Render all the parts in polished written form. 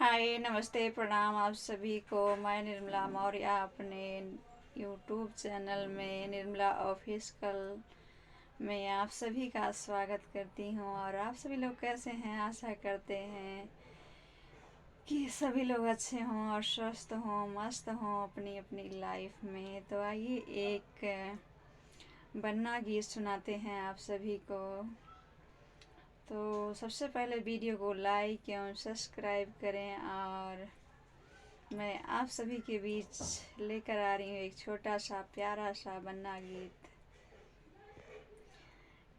हाय, नमस्ते, प्रणाम आप सभी को। मैं निर्मला मौर्य अपने यूट्यूब चैनल में निर्मला ऑफिशियल में आप सभी का स्वागत करती हूँ। और आप सभी लोग कैसे हैं? आशा करते हैं कि सभी लोग अच्छे हों और स्वस्थ हों, मस्त हों अपनी अपनी लाइफ में। तो आइए एक बन्ना गीत सुनाते हैं आप सभी को। तो सबसे पहले वीडियो को लाइक एवं सब्सक्राइब करें। और मैं आप सभी के बीच लेकर आ रही हूँ एक छोटा सा प्यारा सा बन्ना गीत।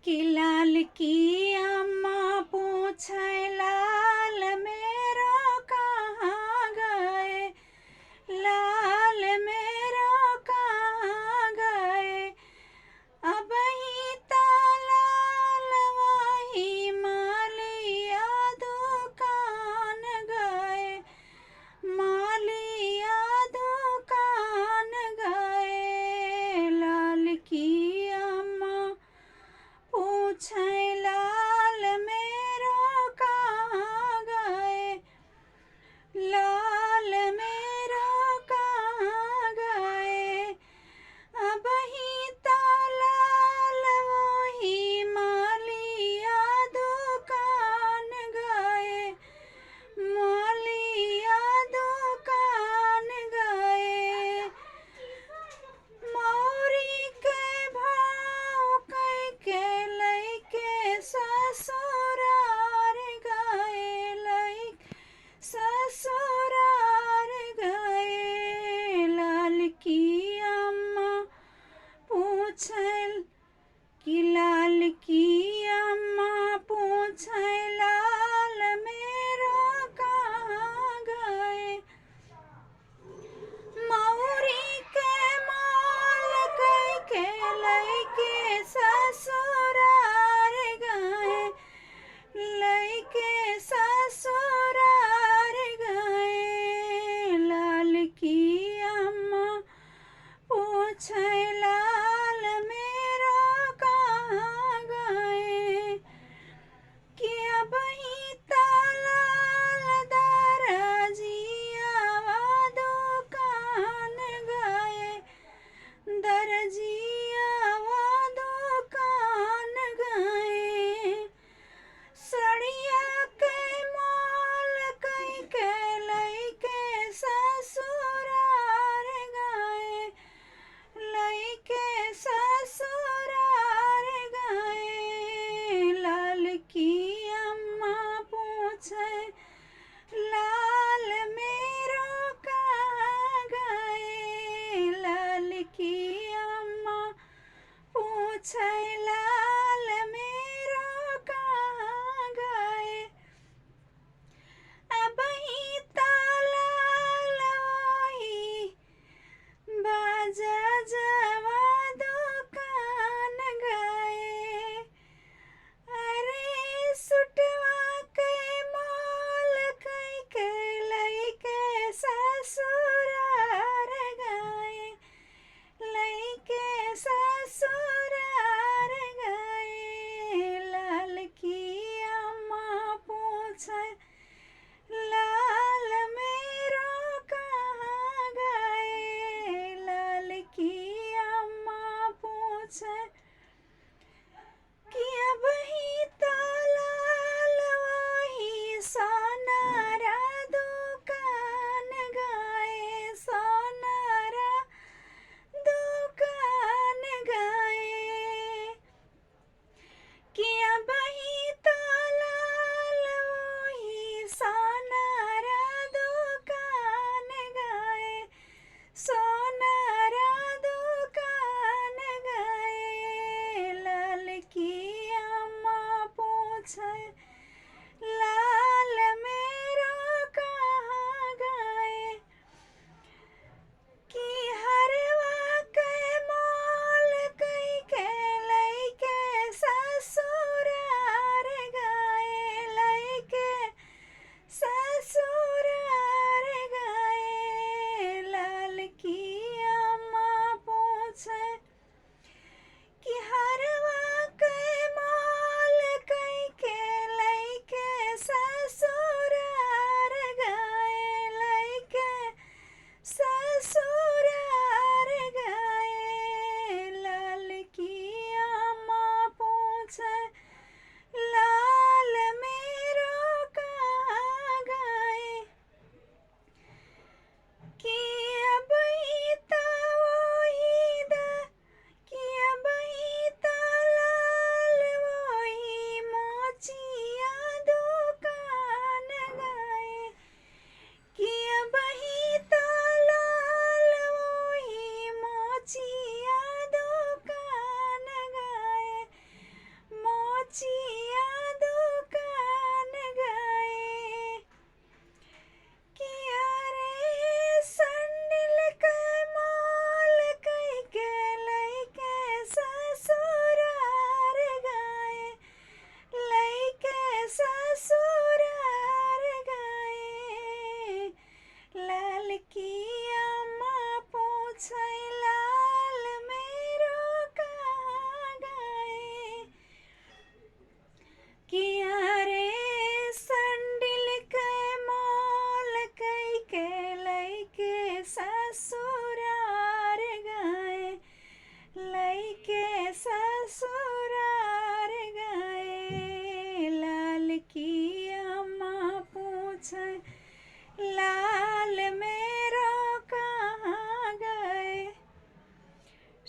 कि लाल की अम्मा पूछे लाल मेरो कहाँ गए, लाल मेरो कहाँ गए। अब ही तो लाल वही मालिया दुकान गए, मालिया दुकान गए। लाल की अम्मा पूछे लाल मेरो कहाँ गए, लाल मेरो कहाँ गए। अब ही तो लाल वही मालिया दुकान गए, मालिया दुकान गए। मौरी के भाव के लैके ससुरार गए, लैके ससुरार गए। लाल की अम्मा पूछे कि लाल की अम्मा पूछे लाल मेरो कहाँ गए। मौरी के माल के लैके ससुरार गए, लैके ससुरार गए। लाल की अम्मा पूछे लाल मेरो कहाँ गए। कि अब ही तो लाल दरजिया दुकान गए, दरजिया दुकान गए। सड़िया के माल के लैके ससुरार गए, लैके ससुरार गए। लाल की अम्मा पूछे लाल मेरो कहाँ गए, लाल की अम्मा पूछे लाल मेरो कहाँ गए। अब ही तो लाल वही बाजा जवा दुकान गए। अरे सुटवा के मोल के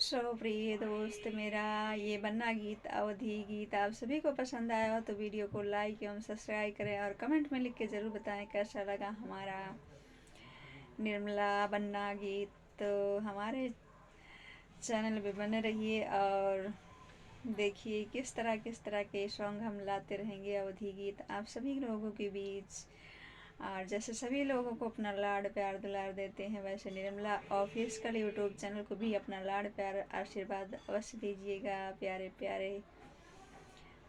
सो प्रिय दोस्त मेरा ये बन्ना गीत अवधी गीत आप सभी को पसंद आया हो तो वीडियो को लाइक एवं सब्सक्राइब करें और कमेंट में लिख के ज़रूर बताएं कैसा लगा हमारा निर्मला बन्ना गीत। तो हमारे चैनल पे बने रहिए और देखिए किस तरह के सॉन्ग हम लाते रहेंगे अवधी गीत आप सभी लोगों के बीच। और जैसे सभी लोगों को अपना लाड प्यार दुलार देते हैं वैसे निर्मला ऑफिशियल यूट्यूब चैनल को भी अपना लाड प्यार आशीर्वाद अवश्य दीजिएगा प्यारे प्यारे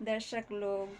दर्शक लोग।